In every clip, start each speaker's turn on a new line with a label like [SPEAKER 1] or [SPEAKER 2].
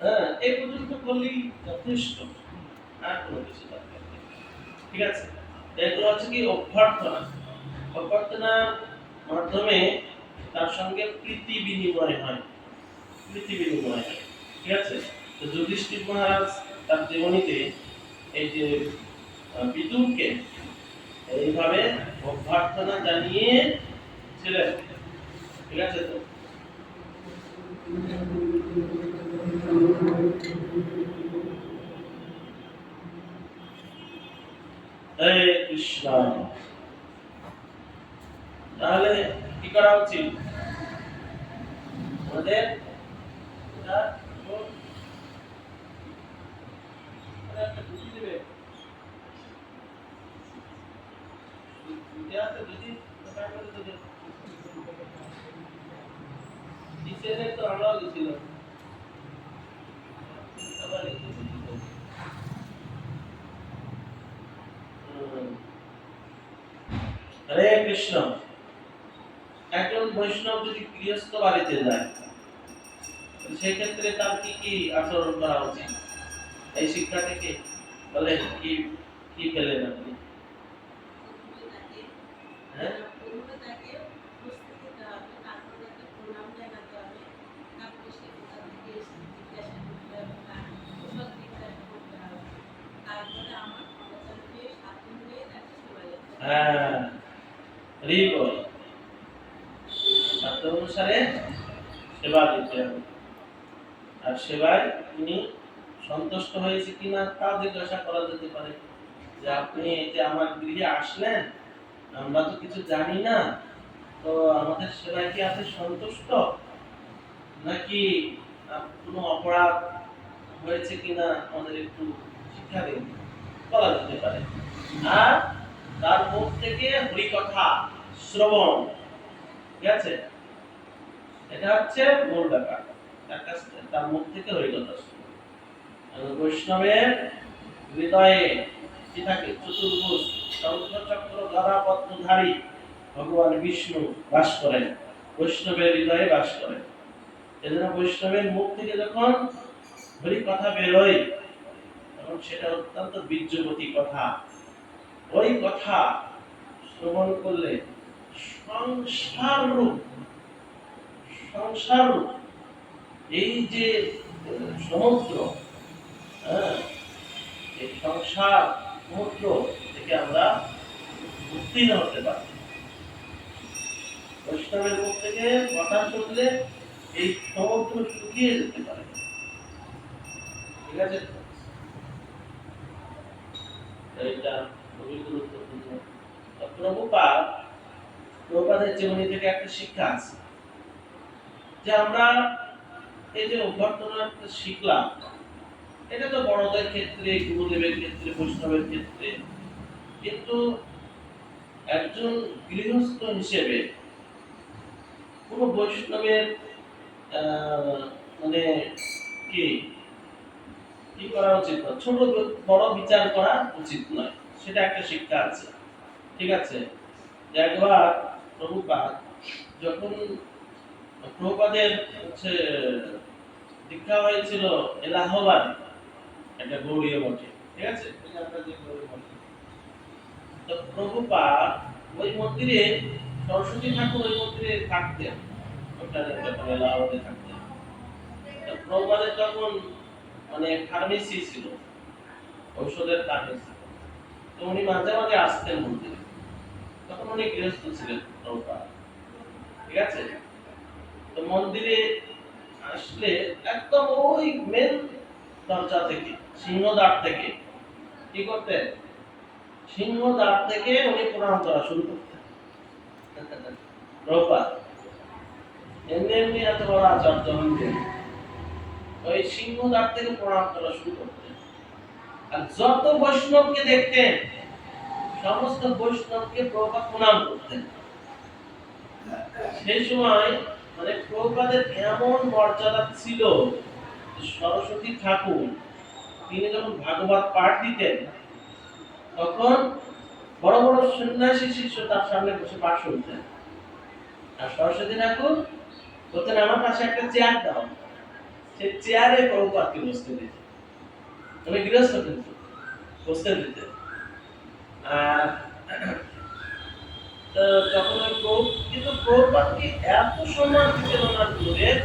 [SPEAKER 1] হ্যাঁ, এই পর্যন্ত করলেই যথেষ্ট, আর কোনো কিছু দরকার নেই। ঠিক আছে, এগুলো হচ্ছে কি অভ্যর্থনা। অভ্যর্থনার মাধ্যমে তার সঙ্গে প্রীতি বিনিময় হয়, প্রীতি বিনিময় হয়। ঠিক আছে, তো যুধিষ্ঠির মহারাজ তার জীবনীতে এই যে বিদুরকে এইভাবে অভ্যর্থনা জানিয়ে ছিলেন। ঠিক আছে, তো হরে কৃষ্ণ। তাহলে কি করা উচিত আমাদের? এটা একটা বুদ্ধি দেবে, যদি টিচারে তো আমরাও গেছিলাম। হরে কৃষ্ণ। একজন বৈষ্ণব যদি গৃহস্থ বাড়িতে যায়, সেই ক্ষেত্রে তার কি কি আচরণ করা উচিত? এই শিক্ষা থেকে বলেন, কি কি পেলেন আপনি? হ্যাঁ, হ্যাঁ, হরিবল। শাস্ত্র অনুসারে সেবা দিতে হবে, আর সেবায় তিনি সন্তুষ্ট হয়েছে কিনা তা জিজ্ঞাসা করা যেতে পারে, যে আপনি এই যে আমার গৃহে আসলেন, আমরা তো কিছু জানি না, তো আমাদের সেবায় কি আপনি সন্তুষ্ট, নাকি কোনো অপরাধ হয়েছে কিনা আমাদের একটু শিক্ষা দিন, বলা যেতে পারে। আর তার মুখ থেকে হরিকথা শ্রবণ, ঠিক আছে, এটা হচ্ছে মূল ব্যাপার। তার মুখ থেকে হরিকথা শ্রবণ। বৈষ্ণবের হৃদয়ে কি থাকে? চতুর্ভুজ শঙ্খচক্র গদা পদ্মধারী ভগবান বিষ্ণু বাস করেন, বৈষ্ণবের হৃদয়ে বাস করেন। এজন্য বৈষ্ণবের মুখ থেকে যখন হরি কথা বেরোয়, তখন সেটা অত্যন্ত বীর্যবতী কথা। ওই কথা শ্রবণ করলে সংসার রূপ, সংসার রূপ এই যে সমুদ্র, হ্যাঁ, এই সংসার সমুদ্র থেকে আমরা উত্তীর্ণ হতে পারি। বৈষ্ণবের মুখ থেকে কথা শুনলে এই সমুদ্র শুকিয়ে যেতে পারে। ঠিক আছে, এটা খুবই গুরুত্বপূর্ণ। প্রভুপাদের জীবনী থেকে একটা শিক্ষা আছে, যে আমরা এই যে অভ্যর্থনা শিখলাম, এটা তো বড়দের ক্ষেত্রে, গুরুদেবের ক্ষেত্রে, বৈষ্ণবের ক্ষেত্রে, কিন্তু একজন গৃহস্থ হিসেবে কোন বৈষ্ণবের মানে কি কি করা উচিত না, ছোট বড় বিচার করা উচিত নয়, সেটা একটা শিক্ষা আছে। ঠিক আছে, একবার প্রভুপাদ যখন, প্রভুপাদের হচ্ছে দীক্ষা হয়েছিল এলাহাবাদ, একটা গৌড়ীয় মঠে। ঠিক আছে, তো প্রভুপাদ ওই মন্দিরে, সরস্বতী ঠাকুর ওই মন্দিরে থাকতেন, ওটা এলাহাবাদে থাকতেন। তো প্রভুপাদের তখন মানে ফার্মেসি ছিল, ঔষধের ফার্মেসি, তো উনি মাঝে মাঝে আসতেন মন্দিরে, তখন উনি গৃহস্থ ছিলেন প্রভুপাদ। ঠিক আছে, তো মন্দিরে আসলে একদম ওই মেন দরজা থেকে, সিংহদ্বার থেকে কি করতেন, সিংহদ্বার থেকে উনি প্রণাম করা শুরু করতেন। প্রভুপাদ এমনি এমনি এত বড় আচার্য হন, ওই সিংহদ্বার থেকে প্রণাম করা শুরু করতেন। আর যত বৈষ্ণবকে দেখতেন, সমস্ত বৈষ্ণবকে প্রভুপাদ প্রণাম করতেন। সেই সময় মানে প্রভুপাদের এমন মর্যাদা ছিল, সরস্বতী ঠাকুর তিনি যখন ভাগবত পাঠ দিতেন, তখন বড় বড় সন্ন্যাসী শিষ্য তার সামনে বসে পাঠ শুনতেন, আর সরস্বতী ঠাকুর বলতেন আমার পাশে একটা চেয়ার দাও, সে চেয়ারে প্রভুপাদকে বসতে দিত, তবে গৃহস্থ কিন্তু বসতে দিতে। আর যখন কিন্তু প্রভুপাদকে এত সম্মান দিতেন ওনার গুরুদেব,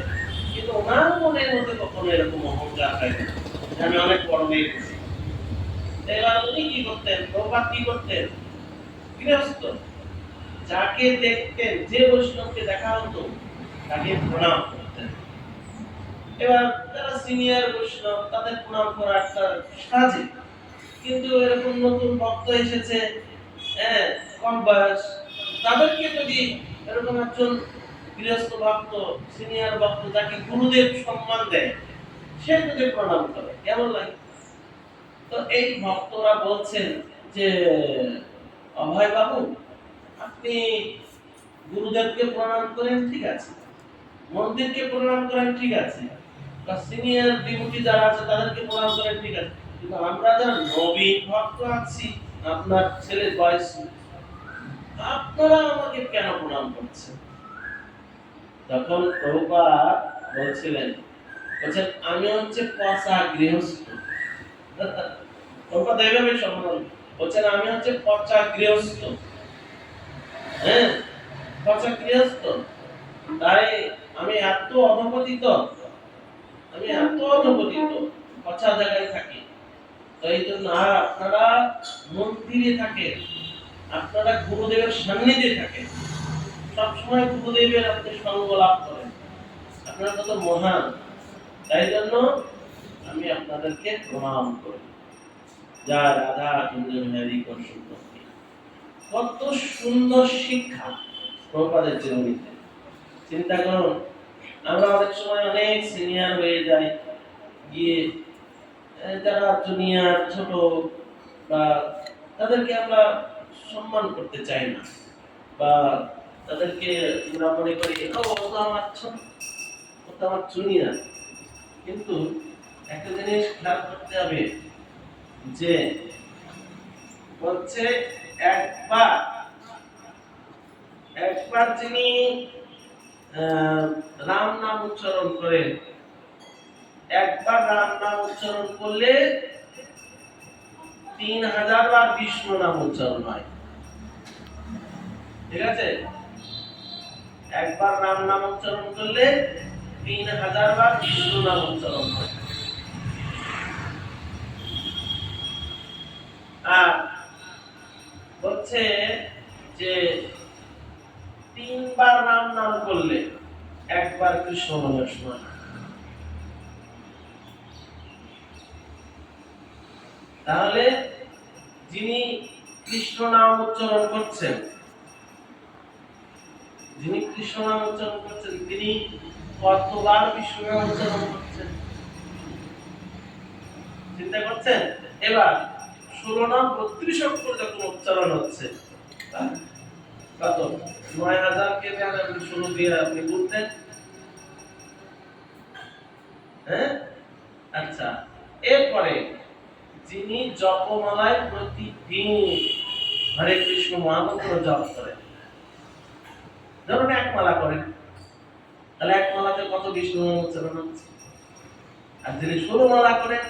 [SPEAKER 1] কিন্তু ওনার মনের মধ্যে কখনো এরকম অহংকার হয় না যে আমি অনেক বড় হয়ে গেছি। এবার উনি কি করতেন, প্রভুপাদ কি করতেন, গৃহস্থ যাকে দেখতেন, যে বৈষ্ণবকে দেখা হতো তাকে প্রণাম করতেন। এবার যারা সিনিয়র বৈষ্ণব তাদের প্রণাম করা একটা স্বাভাবিক, কিন্তু এরকম নতুন ভক্ত এসেছে, হ্যাঁ, কম বয়স, তাদেরকে যদি এরকম একজন গৃহস্থ ভক্ত, সিনিয়র ভক্ত যাকে গুরুদেব সম্মান দেয়, সে যদি প্রণাম করে কেমন লাগে? তো এই ভক্তরা বলছেন যে অভয় বাবু, আপনি গুরুদেবকে প্রণাম করেন ঠিক আছে, মন্দিরকে প্রণাম করেন ঠিক আছে, বা সিনিয়র ডিভোটি যারা আছে তাদেরকে প্রণাম করেন ঠিক আছে, কিন্তু আমরা যারা নবীন ভক্ত আছি, আপনার ছেলের বয়স, আপনারা আমাকে কেন প্রণাম করছেন? তখন প্রভুপাদ বলছিলেন, আমি হচ্ছে পচা গৃহস্থ। প্রভুপাদ এইভাবে সম্বোধন বলছেন, আমি হচ্ছে পচা গৃহস্থ, হ্যাঁ, পচা গৃহস্থ, তাই আমি এত অধপতিত, পচা জায়গায় থাকি। তো এই জন্য, আর আপনারা মন্দিরে থাকেন, আপনারা গুরুদেবের সান্নিধ্যে থাকেন, সবসময় গুরুদেবের আপনি সঙ্গ লাভ করেন, আপনারা কত মহান, তাই জন্য আমি আপনাদেরকে প্রণাম করি। যা রাধা কুঞ্জন হরি কৌশল, কত সুন্দর শিক্ষা প্রভুপাদের জীবনীতে। চিন্তা করুন, আমরা অনেক সময় অনেক সিনিয়র হয়ে যাই, গিয়ে যারা জুনিয়র ছোট বা তাদেরকে আমরা সম্মান করতে চাই না, বা তাদেরকে আমরা মনে করি ও তো আমার ছোট, ও তো আমার জুনিয়র। কিন্তু একটা জিনিস খেয়াল করতে হবে যে হচ্ছে একবার যিনি রাম নাম উচ্চারণ করেন, একবার রাম নাম উচ্চারণ করলে 3000 বার বিষ্ণু নাম উচ্চারণ হয়, ঠিক আছে? একবার রাম নাম উচ্চারণ করলে 3000 বার বিষ্ণু নাম উচ্চারণ হয়। আর হচ্ছে যে 3 বার রাম নাম করলে একবার কৃষ্ণ নামের সমান। তাহলে যিনি কৃষ্ণ নাম উচ্চারণ করছেন, তিনি কতবার বিষ্ণু নাম উচ্চারণ করছেন চিন্তা করছেন? এবার 16 নাম 32 অক্ষর যখন উচ্চারণ হচ্ছে, কত 9000 কে 16 দিয়ে আপনি বলতেন, হ্যাঁ? আচ্ছা, এরপরে যিনি জপমালায় প্রতিদিন হরে কৃষ্ণ মহামন্ত্র জপ করেন, ধরুন এক মালা করেন, তাহলে এক মালাতে কত বিষ্ণু নাম উচ্চারণ হচ্ছে? আর যিনি 16 মালা করেন,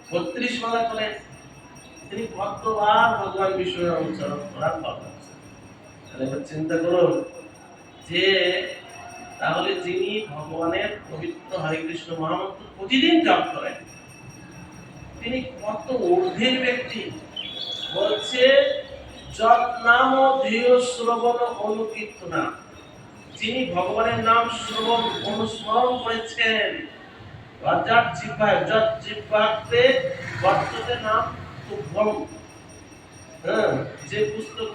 [SPEAKER 1] 32 মালা করেন, তিনি কতবার ভগবান বিষ্ণু নাম উচ্চারণ করার কথা। তাহলে চিন্তা করুন যে তাহলে যিনি ভগবানের পবিত্র হরে কৃষ্ণ মহামন্ত্র প্রতিদিন জপ করেন, তিনি কত ঊর্ধ্বের ব্যক্তি। বলছে যৎ নাম ধ্যেয় শ্রবণ অনুকীর্তনা, যিনি ভগবানের নাম শ্রবণ অনুস্মরণ করেছেন, যার জিহ্বায়, যৎ জিহ্বাতে বর্ততে নাম তুভ্যম, হ্যাঁ, যে পুস্তক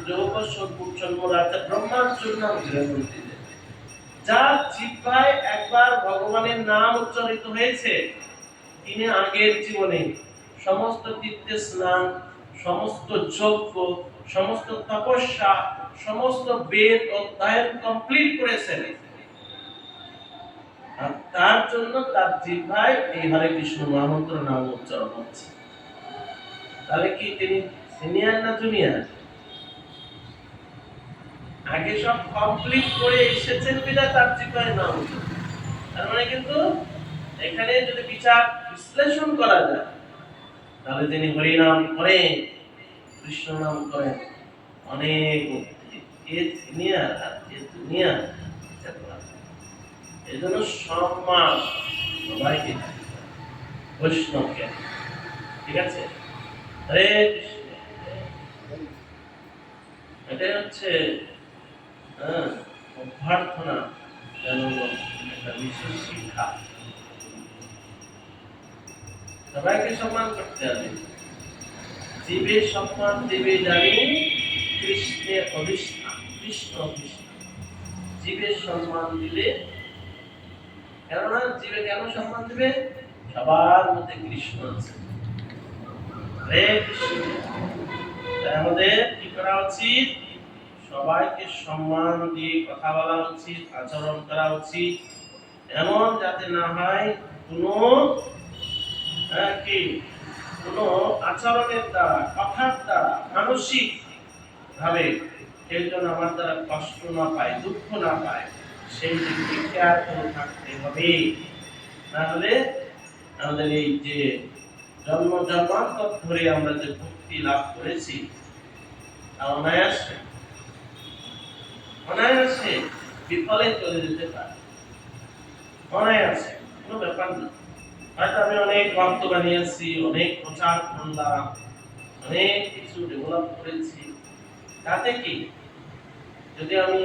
[SPEAKER 1] যোগ সদ্গুণ রাজা ব্রহ্মাচুর নাম গৃহমন্ত্রী, যার জিহ্বায় একবার ভগবানের নাম উচ্চারিত হয়েছে, তিনি আগের জীবনে সমস্ত তীর্থে স্নান, সমস্ত যজ্ঞ, সমস্ত তপস্যা, সমস্ত বেদ অধ্যয়ন কমপ্লিট করেছেন, আর তার জন্য তার জিহ্বায় এই হরে কৃষ্ণ মহামন্ত্র নাম উচ্চারণ হচ্ছে। তাহলে কি তিনি সিনিয়র না জুনিয়র? আগে সব কমপ্লিট করে এসেছেন বিধায় তার জিহ্বায় নাম উচ্চারণ। তার মানে কিন্তু এখানে যদি বিচার বিশ্লেষণ করা যায় তাহলে তিনি হরিনাম করেন, কৃষ্ণ নাম করেন অনেক দুনিয়া এই জন্য সম্মান সবাইকে বৈষ্ণবকে, ঠিক আছে? হরে কৃষ্ণ, এটাই হচ্ছে অভ্যর্থনা জানানোর একটা বিশেষ শিক্ষা। সবাইকে সম্মান করতে হবে। জীবে সম্মান দেবে জানি কৃষ্ণের অধিষ্ঠান, কৃষ্ণ অধিষ্ঠান। জীবের সম্মান দিলে, কেননা জীবে কেন সম্মান দিবে? সবার মধ্যে কৃষ্ণ আছে। হরে কৃষ্ণ। আমাদের কি করা উচিত? সবাইকে সম্মান দিয়ে কথা বলা উচিত, আচরণ করা উচিত, এমন যাতে না হয় কোনো আচরণের দ্বারা, কথার দ্বারা মানসিক ভাবে কেউ যেন আমার দ্বারা কষ্ট না পায়, দুঃখ না পায়, সেই দিকে খেয়াল করে থাকতে হবে। তাহলে আমাদের এই যে জন্মান্তর ধরে আমরা যে ভক্তি লাভ করেছি তা অনায়াসে বিফলে চলে যেতে পারে, অনায়াসে, কোনো ব্যাপার না। হয়তো আমি অনেক ভক্ত বানিয়েছি, অনেক প্রচার করলাম, অনেক কিছু ডেভেলপ করেছি, তাতে কি যদি আমি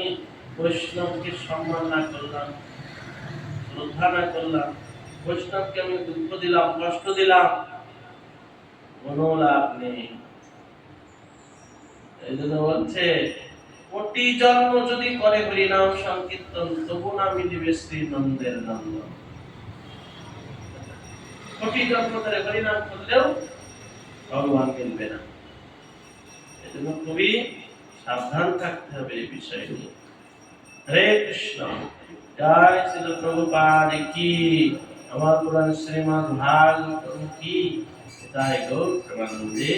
[SPEAKER 1] বৈষ্ণবকে সম্মান না করলাম, শ্রদ্ধা না করলাম, বৈষ্ণবকে আমি দুঃখ দিলাম, কষ্ট দিলাম, কোনো লাভ নেই। এই জন্য বলছে কোটি জন্ম যদি করে হরিনাম সংকীর্তন তবু না মিলিবে শ্রী নন্দের নন্দন। কোটি জন্ম ধরে হরিনাম করলেও ভগবান মিলবে না। এজন্য খুবই সাবধান থাকতে হবে এই বিষয় নিয়ে। হরে কৃষ্ণ। জয় শ্রীল প্রভুপাদ কি, আমার পুরাণ শ্রীমদ্ ভাগবতম কি, জয় গৌর প্রেমানন্দে।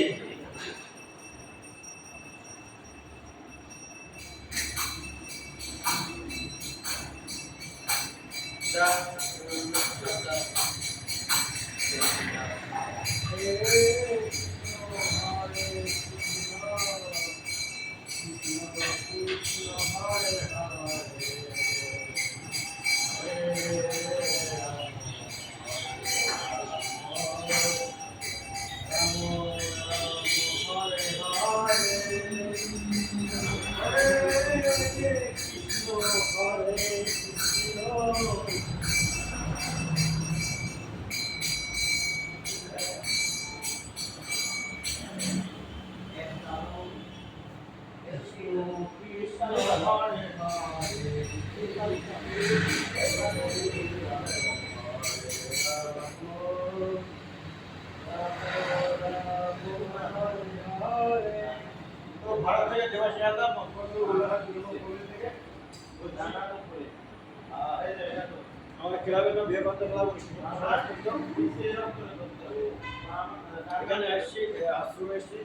[SPEAKER 2] এখানে আসছি, আশ্রমে এসছি।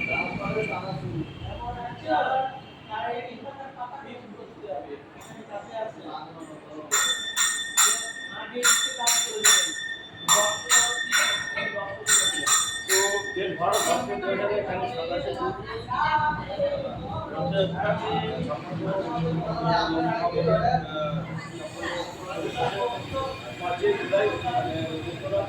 [SPEAKER 2] তারপরে তারা শুরু।
[SPEAKER 1] এমন একটা তাই ঠিক করতে হবে। এখানে কাছে আছে। আগে একটু কাজ করে দেবেন।
[SPEAKER 2] তো দেড় ভাড়া 10 মিনিট হয়ে যাবে এখানে সাতাশে দুধ পাঁচই জুলাই উত্তরা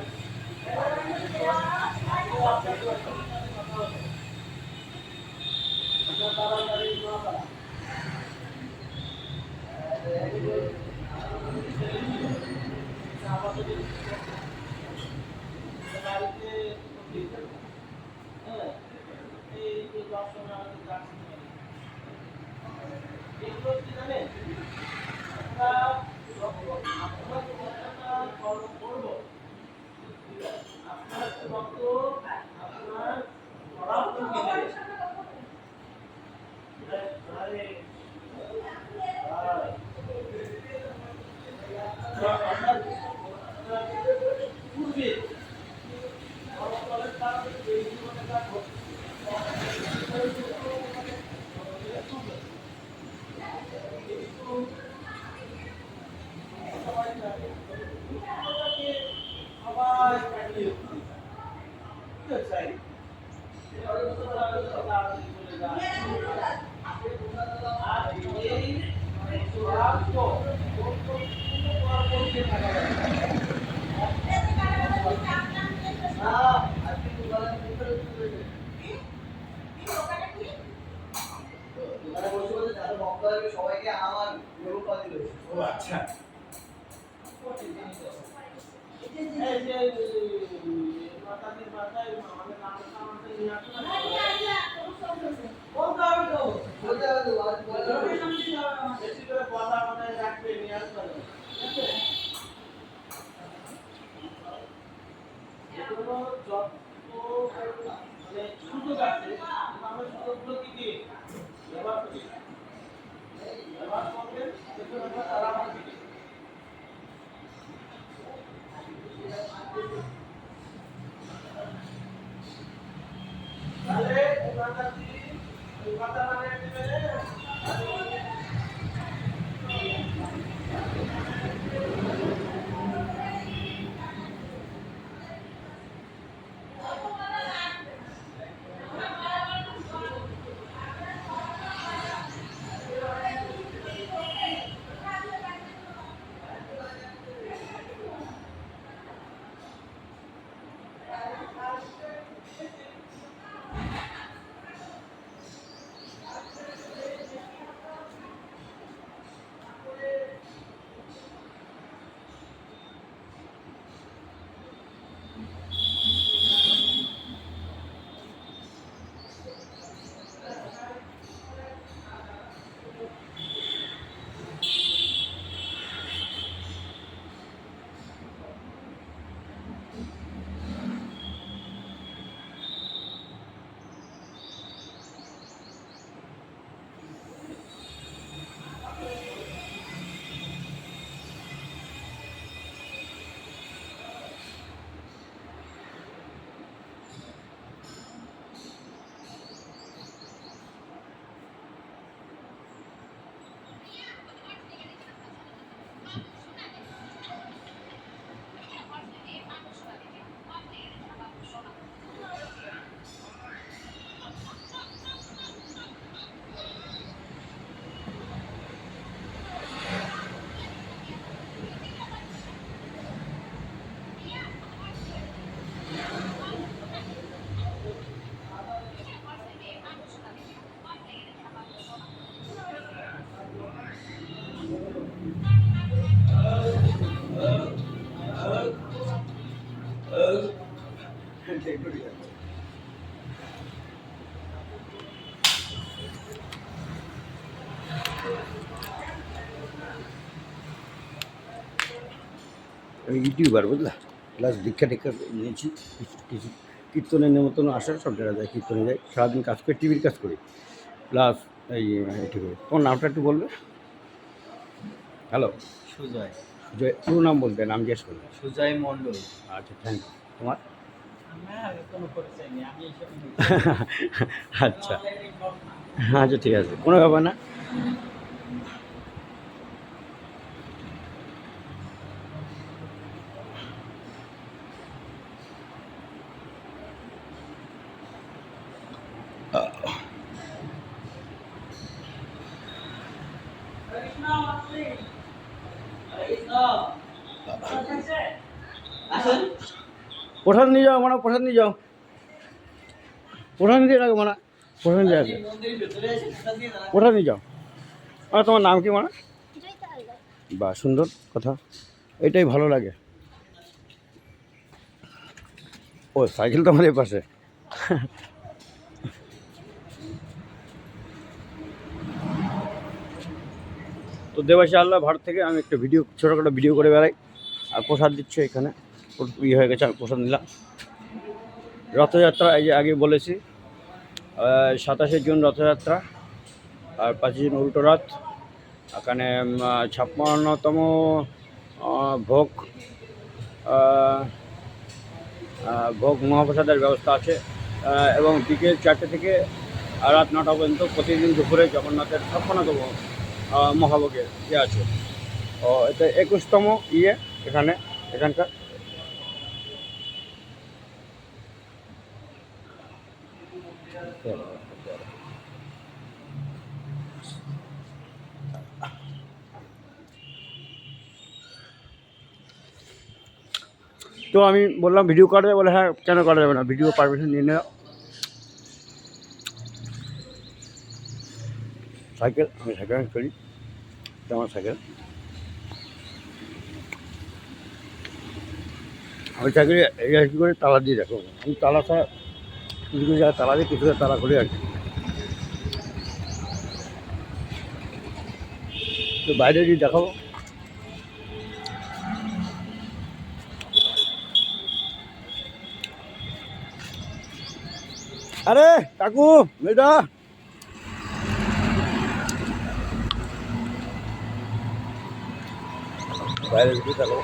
[SPEAKER 3] সবাইকে আমার
[SPEAKER 2] ও আচ্ছা
[SPEAKER 1] সুযোগ আছে আমরা সুযোগগুলো কি দিয়ে ব্যবহার করি ব্যবহার করবেন সেগুলো তারা আমাদের তাহলে কথা মানে
[SPEAKER 2] আমি ইউটিউবার বুঝলা প্লাস দীক্ষা টিক্ষা নিয়েছি কিছু কীর্তনের নেমন্তন্ন আসা সব জায়গায় যায় কীর্তনে যাই সারাদিন কাজ করি টিভির কাজ করি প্লাস এই এটি করি তোমার নামটা একটু বলবে হ্যালো
[SPEAKER 3] সুজয়
[SPEAKER 2] পুরো নাম বলবে নাম জিজ্ঞেস করবে
[SPEAKER 3] সুজয় মণ্ডল।
[SPEAKER 2] আচ্ছা থ্যাংক ইউ তোমার
[SPEAKER 3] হ্যাঁ
[SPEAKER 2] আচ্ছা আচ্ছা ঠিক আছে, কোনো ব্যাপার না।
[SPEAKER 3] আসেন
[SPEAKER 2] প্রসাদ নিয়ে যাও, মানে প্রসাদ নিয়ে যাও, প্রসাদ নিয়ে রাখো, মানে প্রসাদ নিয়ে যাবে,
[SPEAKER 3] মন্দিরের ভেতরে এসে প্রসাদ দিয়ে দাঁড়ান।
[SPEAKER 2] প্রসাদ নিয়ে যাও। আর তোমার নাম কি মানে? বাহ, সুন্দর কথা, এটাই ভালো লাগে। ও সাইকেল তো আমার এই পাশে। তো দেবাশী আল্লাহ ভারত থেকে আমি একটা ভিডিও, ছোটোখাটো ভিডিও করে বেড়াই, আর প্রসাদ দিচ্ছে এখানে, ইয়ে হয়ে গেছে, আমি প্রসাদ নিলাম। রথযাত্রা এই যে আগে বলেছি, 27শে জুন রথযাত্রা, আর 25 জুন উল্টো রথ। এখানে 56তম ভোগ ভোগ মহাপ্রসাদের ব্যবস্থা আছে, এবং বিকেল 4টে থেকে রাত 9টা পর্যন্ত প্রতিদিন দুপুরে জগন্নাথের 56তম মহাভোগের ইয়ে আছে। ও এটা 21তম ইয়ে এখানকার। তো আমি বললাম ভিডিও করা যাবে, বলে হ্যাঁ কেন করা যাবে না, ভিডিও পারমিশন নিয়ে নেওয়া। সাইকেল, আমি সাইকেল করি, এটা আমার সাইকেল। আমি সাইকেলে এই আর কি করে তালা দিয়ে রাখো, আমি তালা ছাড়া কিছু কিছু জায়গায় তালা দিই, কিছু জায়গায় তালা করি আর কি। তো বাইরে যদি দেখাবো, আরে কাকু মেয়েটা বাইরে যদি দেখাবো।